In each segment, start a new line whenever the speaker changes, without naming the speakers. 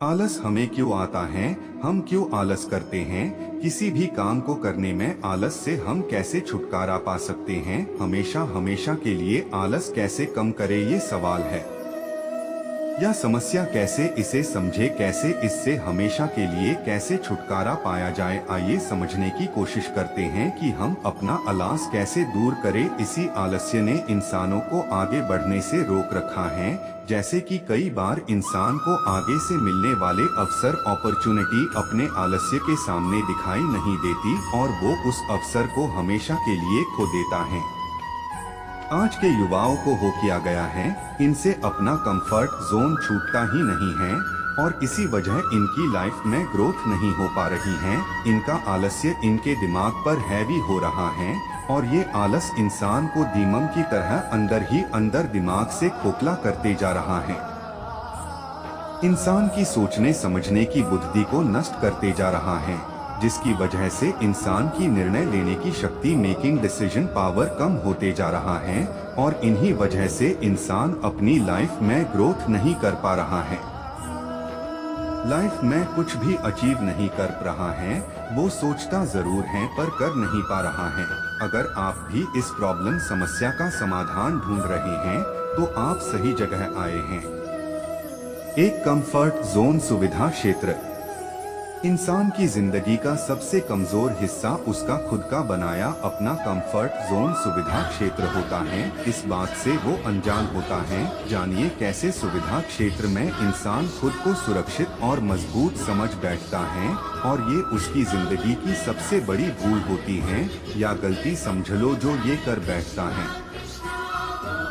आलस हमें क्यों आता है? हम क्यों आलस करते हैं? किसी भी काम को करने में आलस से हम कैसे छुटकारा पा सकते हैं? हमेशा हमेशा के लिए आलस कैसे कम करे, ये सवाल है। यह समस्या कैसे, इसे समझे कैसे, इससे हमेशा के लिए कैसे छुटकारा पाया जाए, आइए समझने की कोशिश करते हैं कि हम अपना आलस कैसे दूर करें। इसी आलस्य ने इंसानों को आगे बढ़ने से रोक रखा है। जैसे कि कई बार इंसान को आगे से मिलने वाले अवसर, अपॉर्चुनिटी अपने आलस्य के सामने दिखाई नहीं देती और वो उस अवसर को हमेशा के लिए खो देता है। आज के युवाओं को हो किया गया है, इनसे अपना कंफर्ट जोन छूटता ही नहीं है और इसी वजह इनकी लाइफ में ग्रोथ नहीं हो पा रही है। इनका आलस्य इनके दिमाग पर हैवी हो रहा है और ये आलस इंसान को दीमक की तरह अंदर ही अंदर दिमाग से खोखला करते जा रहा है। इंसान की सोचने समझने की बुद्धि को नष्ट करते जा रहा है, जिसकी वजह से इंसान की निर्णय लेने की शक्ति, मेकिंग डिसीजन पावर कम होते जा रहा है और इन्हीं वजह से इंसान अपनी लाइफ में ग्रोथ नहीं कर पा रहा है। लाइफ में कुछ भी अचीव नहीं कर रहा है, वो सोचता जरूर है पर कर नहीं पा रहा है। अगर आप भी इस प्रॉब्लम समस्या का समाधान ढूंढ रहे हैं तो आप सही जगह आए हैं। एक कंफर्ट जोन सुविधा क्षेत्र। इंसान की जिंदगी का सबसे कमजोर हिस्सा उसका खुद का बनाया अपना कंफर्ट जोन सुविधा क्षेत्र होता है। इस बात से वो अनजान होता है। जानिए कैसे सुविधा क्षेत्र में इंसान खुद को सुरक्षित और मजबूत समझ बैठता है और ये उसकी जिंदगी की सबसे बड़ी भूल होती है या गलती समझ लो जो ये कर बैठता है।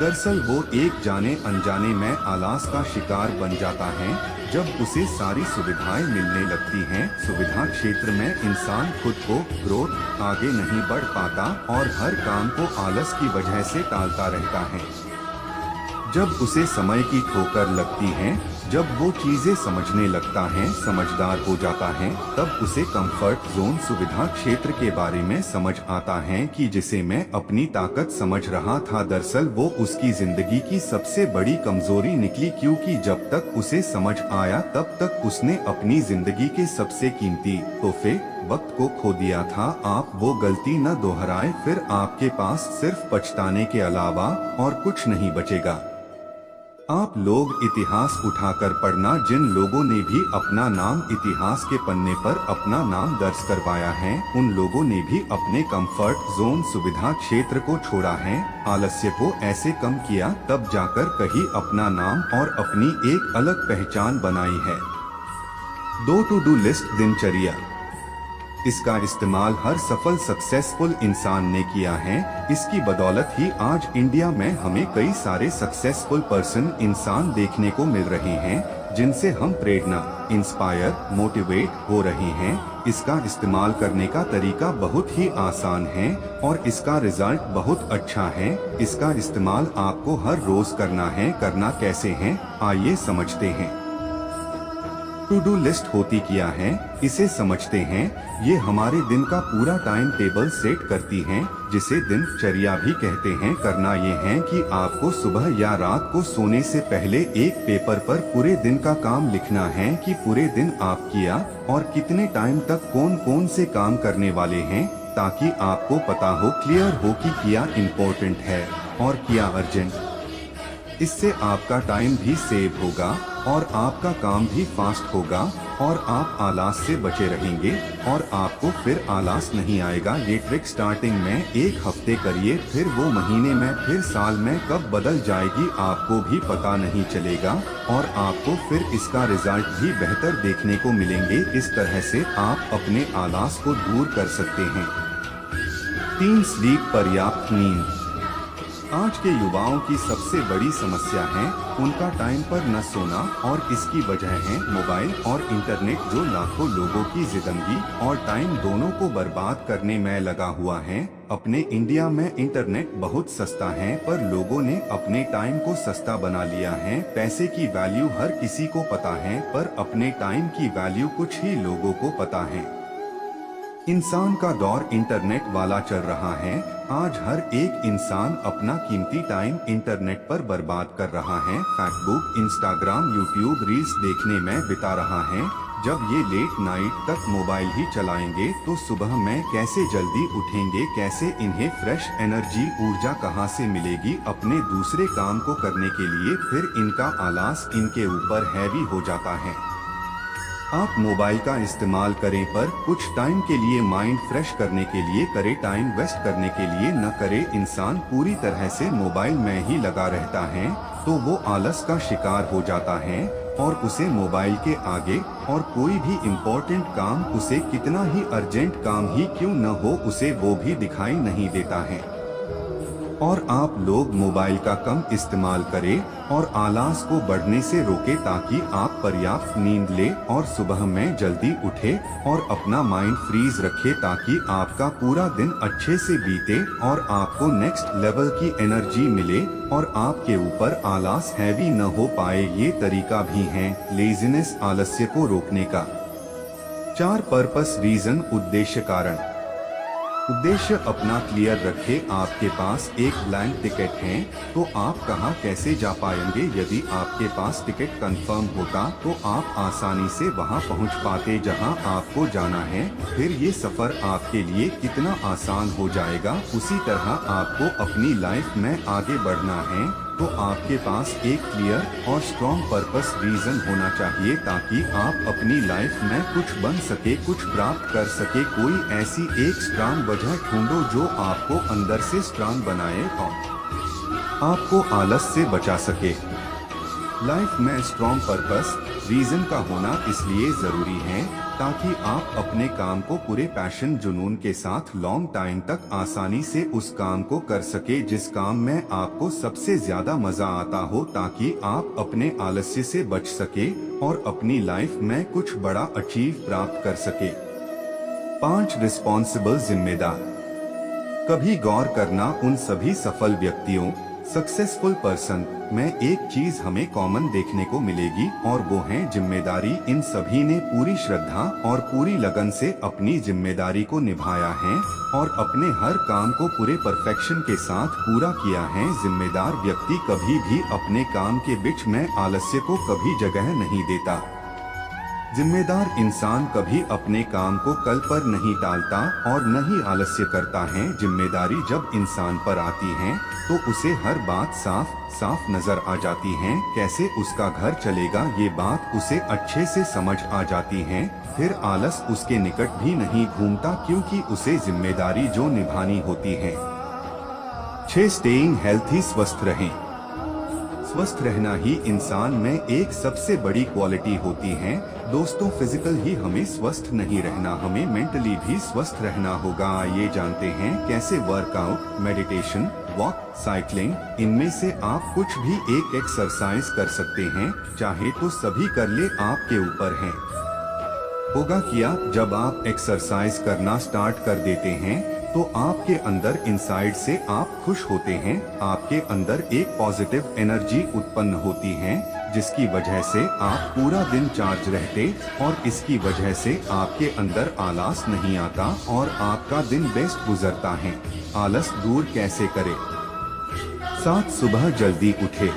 दरअसल वो एक जाने अनजाने में आलस का शिकार बन जाता है जब उसे सारी सुविधाएं मिलने लगती हैं। सुविधा क्षेत्र में इंसान खुद को ग्रोथ आगे नहीं बढ़ पाता और हर काम को आलस की वजह से टालता रहता है। जब उसे समय की ठोकर लगती है, जब वो चीजें समझने लगता है, समझदार हो जाता है, तब उसे कंफर्ट जोन सुविधा क्षेत्र के बारे में समझ आता है कि जिसे मैं अपनी ताकत समझ रहा था, दरअसल वो उसकी जिंदगी की सबसे बड़ी कमजोरी निकली, क्योंकि जब तक उसे समझ आया तब तक उसने अपनी जिंदगी के सबसे कीमती तोहफे वक्त को खो दिया था। आप वो गलती न दोहराएं, फिर आपके पास सिर्फ पछताने के अलावा और कुछ नहीं बचेगा। आप लोग इतिहास उठाकर पढ़ना, जिन लोगों ने भी अपना नाम इतिहास के पन्ने पर अपना नाम दर्ज करवाया है, उन लोगों ने भी अपने कंफर्ट जोन सुविधा क्षेत्र को छोड़ा है, आलस्य को ऐसे कम किया, तब जाकर कहीं अपना नाम और अपनी एक अलग पहचान बनाई है। दो टू डू लिस्ट दिनचर्या। इसका इस्तेमाल हर सफल सक्सेसफुल इंसान ने किया है। इसकी बदौलत ही आज इंडिया में हमें कई सारे सक्सेसफुल पर्सन इंसान देखने को मिल रहे हैं, जिनसे हम प्रेरणा, इंस्पायर, मोटिवेट हो रहे हैं। इसका इस्तेमाल करने का तरीका बहुत ही आसान है और इसका रिजल्ट बहुत अच्छा है। इसका इस्तेमाल आपको हर रोज करना है। करना कैसे है, आइए समझते हैं। टू डू लिस्ट होती क्या है, इसे समझते हैं। ये हमारे दिन का पूरा टाइम टेबल सेट करती हैं, जिसे दिनचर्या भी कहते हैं। करना ये है कि आपको सुबह या रात को सोने से पहले एक पेपर पर पूरे दिन का काम लिखना है कि पूरे दिन आप किया और कितने टाइम तक कौन कौन से काम करने वाले हैं, ताकि आपको पता हो, क्लियर हो कि किया इम्पोर्टेंट है और किया अर्जेंट। इससे आपका टाइम भी सेव होगा और आपका काम भी फास्ट होगा और आप आलस से बचे रहेंगे और आपको फिर आलस नहीं आएगा। ये ट्रिक स्टार्टिंग में एक हफ्ते करिए, फिर वो महीने में, फिर साल में कब बदल जाएगी आपको भी पता नहीं चलेगा और आपको फिर इसका रिजल्ट भी बेहतर देखने को मिलेंगे। इस तरह से आप अपने आलस को दूर कर सकते हैं। 3 स्लीप, पर्याप्त नींद। आज के युवाओं की सबसे बड़ी समस्या है उनका टाइम पर न सोना और इसकी वजह है मोबाइल और इंटरनेट, जो लाखों लोगों की जिंदगी और टाइम दोनों को बर्बाद करने में लगा हुआ है। अपने इंडिया में इंटरनेट बहुत सस्ता है, पर लोगों ने अपने टाइम को सस्ता बना लिया है। पैसे की वैल्यू हर किसी को पता है, पर अपने टाइम की वैल्यू कुछ ही लोगों को पता है। इंसान का दौर इंटरनेट वाला चल रहा है। आज हर एक इंसान अपना कीमती टाइम इंटरनेट पर बर्बाद कर रहा है। फेसबुक, इंस्टाग्राम, यूट्यूब रील्स देखने में बिता रहा है। जब ये लेट नाइट तक मोबाइल ही चलाएंगे तो सुबह में कैसे जल्दी उठेंगे, कैसे इन्हें फ्रेश एनर्जी ऊर्जा कहाँ से मिलेगी अपने दूसरे काम को करने के लिए। फिर इनका आलस इनके ऊपर हैवी हो जाता है। आप मोबाइल का इस्तेमाल करें पर कुछ टाइम के लिए माइंड फ्रेश करने के लिए करें, टाइम वेस्ट करने के लिए न करें। इंसान पूरी तरह से मोबाइल में ही लगा रहता है तो वो आलस का शिकार हो जाता है और उसे मोबाइल के आगे और कोई भी इम्पोर्टेंट काम, उसे कितना ही अर्जेंट काम ही क्यों न हो, उसे वो भी दिखाई नहीं देता है। और आप लोग मोबाइल का कम इस्तेमाल करें और आलस को बढ़ने से रोके ताकि आप पर्याप्त नींद ले और सुबह में जल्दी उठे और अपना माइंड फ्रीज रखे ताकि आपका पूरा दिन अच्छे से बीते और आपको नेक्स्ट लेवल की एनर्जी मिले और आपके ऊपर आलस हैवी न हो पाए। ये तरीका भी है लेजीनेस, आलस्य को रोकने का। 4 पर्पस रीजन, उद्देश्य कारण। उद्देश्य अपना क्लियर रखें। आपके पास एक ब्लैंक टिकट है तो आप कहाँ कैसे जा पाएंगे। यदि आपके पास टिकट कंफर्म होता तो आप आसानी से वहाँ पहुँच पाते जहाँ आपको जाना है। फिर ये सफर आपके लिए कितना आसान हो जाएगा। उसी तरह आपको अपनी लाइफ में आगे बढ़ना है तो आपके पास एक क्लियर और स्ट्रॉन्ग पर्पस रीजन होना चाहिए ताकि आप अपनी लाइफ में कुछ बन सके, कुछ प्राप्त कर सके। कोई ऐसी एक स्ट्रॉन्ग वजह ढूंढो जो आपको अंदर से स्ट्रॉन्ग बनाए और आपको आलस से बचा सके। लाइफ में स्ट्रॉन्ग पर्पस रीजन का होना इसलिए जरूरी है ताकि आप अपने काम को पूरे पैशन, जुनून के साथ लॉन्ग टाइम तक आसानी से उस काम को कर सके जिस काम में आपको सबसे ज्यादा मजा आता हो, ताकि आप अपने आलस्य से बच सके और अपनी लाइफ में कुछ बड़ा अचीव प्राप्त कर सके। 5 रिस्पॉन्सिबल, जिम्मेदार। कभी गौर करना उन सभी सफल व्यक्तियों, सक्सेसफुल पर्सन में एक चीज हमें कॉमन देखने को मिलेगी और वो है जिम्मेदारी। इन सभी ने पूरी श्रद्धा और पूरी लगन से अपनी जिम्मेदारी को निभाया है और अपने हर काम को पूरे परफेक्शन के साथ पूरा किया है। जिम्मेदार व्यक्ति कभी भी अपने काम के बीच में आलस्य को कभी जगह नहीं देता। जिम्मेदार इंसान कभी अपने काम को कल पर नहीं टालता और न ही आलस्य करता है। जिम्मेदारी जब इंसान पर आती है तो उसे हर बात साफ साफ नजर आ जाती है। कैसे उसका घर चलेगा ये बात उसे अच्छे से समझ आ जाती है। फिर आलस उसके निकट भी नहीं घूमता क्योंकि उसे जिम्मेदारी जो निभानी होती है। 6 स्टेइंग हेल्थी, स्वस्थ रहें। स्वस्थ रहना ही इंसान में एक सबसे बड़ी क्वालिटी होती है। दोस्तों, फिजिकल ही हमें स्वस्थ नहीं रहना, हमें मेंटली भी स्वस्थ रहना होगा। आइए जानते हैं कैसे। वर्कआउट, मेडिटेशन, वॉक, साइकिलिंग, इनमें से आप कुछ भी एक एक्सरसाइज कर सकते हैं। चाहे तो सभी कर ले, आपके ऊपर है। होगा क्या, जब आप एक्सरसाइज करना स्टार्ट कर देते हैं तो आपके अंदर इनसाइड से आप खुश होते हैं। आपके अंदर एक पॉजिटिव एनर्जी उत्पन्न होती है जिसकी वजह से आप पूरा दिन चार्ज रहते और इसकी वजह से आपके अंदर आलस नहीं आता और आपका दिन बेस्ट गुजरता है। आलस दूर कैसे करें? 7 सुबह जल्दी उठे।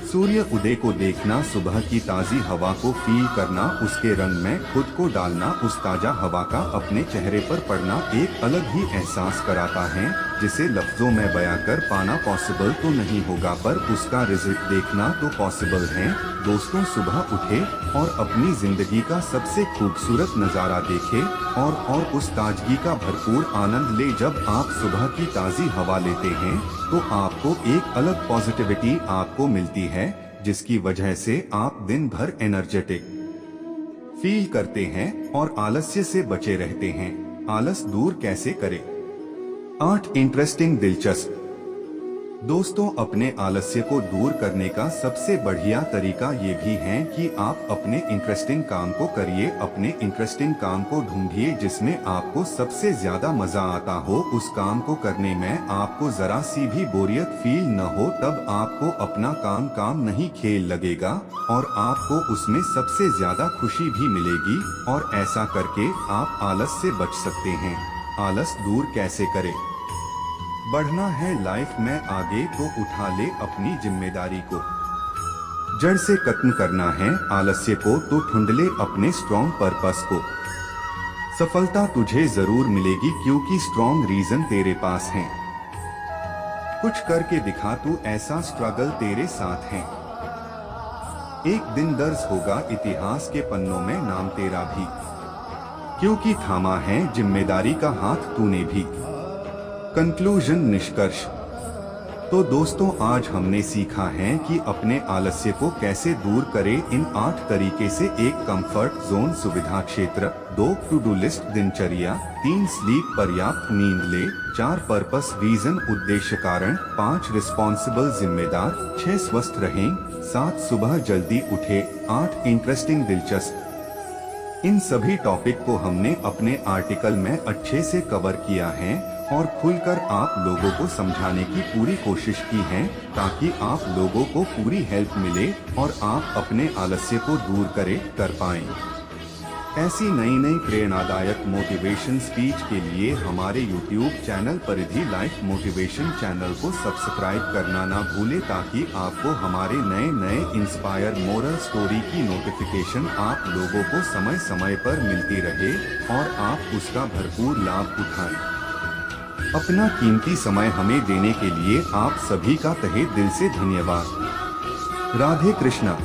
सूर्य उदय को देखना, सुबह की ताजी हवा को फील करना, उसके रंग में खुद को डालना, उस ताजा हवा का अपने चेहरे पर पड़ना एक अलग ही एहसास कराता है जिसे लफ्जों में बयां कर पाना पॉसिबल तो नहीं होगा पर उसका रिजल्ट देखना तो पॉसिबल है। दोस्तों, सुबह उठे और अपनी जिंदगी का सबसे खूबसूरत नज़ारा देखे और उस ताजगी का भरपूर आनंद ले। जब आप सुबह की ताज़ी हवा लेते हैं तो आपको एक अलग पॉजिटिविटी आपको मिलती है जिसकी वजह से आप दिन भर एनर्जेटिक फील करते हैं और आलस्य से बचे रहते हैं। आलस दूर कैसे करें? 8 इंटरेस्टिंग, दिलचस्प। दोस्तों, अपने आलस्य को दूर करने का सबसे बढ़िया तरीका ये भी है कि आप अपने इंटरेस्टिंग काम को करिए। अपने इंटरेस्टिंग काम को ढूंढिए जिसमें आपको सबसे ज्यादा मजा आता हो। उस काम को करने में आपको जरा सी भी बोरियत फील न हो, तब आपको अपना काम नहीं खेल लगेगा और आपको उसमें सबसे ज्यादा खुशी भी मिलेगी। और ऐसा करके आप आलस से बच सकते हैं। आलस दूर कैसे करें? बढ़ना है लाइफ में आगे तो उठा ले अपनी जिम्मेदारी को। जड़ से खत्म करना है आलस्य को तो ढूंढ ले अपने स्ट्रॉन्ग पर्पस को। सफलता तुझे जरूर मिलेगी क्योंकि स्ट्रॉन्ग रीजन तेरे पास है। कुछ करके दिखा तू, ऐसा स्ट्रगल तेरे साथ है। एक दिन दर्ज होगा इतिहास के पन्नों में नाम तेरा भी, क्योंकि थामा है जिम्मेदारी का हाथ तूने भी। कंक्लूजन, निष्कर्ष। तो दोस्तों, आज हमने सीखा है कि अपने आलस्य को कैसे दूर करें। इन 8 तरीके से: 1 कंफर्ट जोन सुविधा क्षेत्र, 2 टू डू लिस्ट दिनचर्या, 3 स्लीप पर्याप्त नींद ले, 4 पर्पस रीजन उद्देश्य कारण, 5 रिस्पॉन्सिबल जिम्मेदार, 6 स्वस्थ रहें, 7 सुबह जल्दी उठे, 8 इंटरेस्टिंग दिलचस्प। इन सभी टॉपिक को हमने अपने आर्टिकल में अच्छे से कवर किया है और खुलकर आप लोगों को समझाने की पूरी कोशिश की है, ताकि आप लोगों को पूरी हेल्प मिले और आप अपने आलस्य को दूर कर पाएं। ऐसी नई प्रेरणादायक मोटिवेशन स्पीच के लिए हमारे YouTube चैनल परिधि लाइफ मोटिवेशन चैनल को सब्सक्राइब करना ना भूले, ताकि आपको हमारे नए इंस्पायर मोरल स्टोरी की नोटिफिकेशन आप लोगों को समय समय पर मिलती रहे और आप उसका भरपूर लाभ उठाएं। अपना कीमती समय हमें देने के लिए आप सभी का तहे दिल से धन्यवाद। राधे कृष्णा।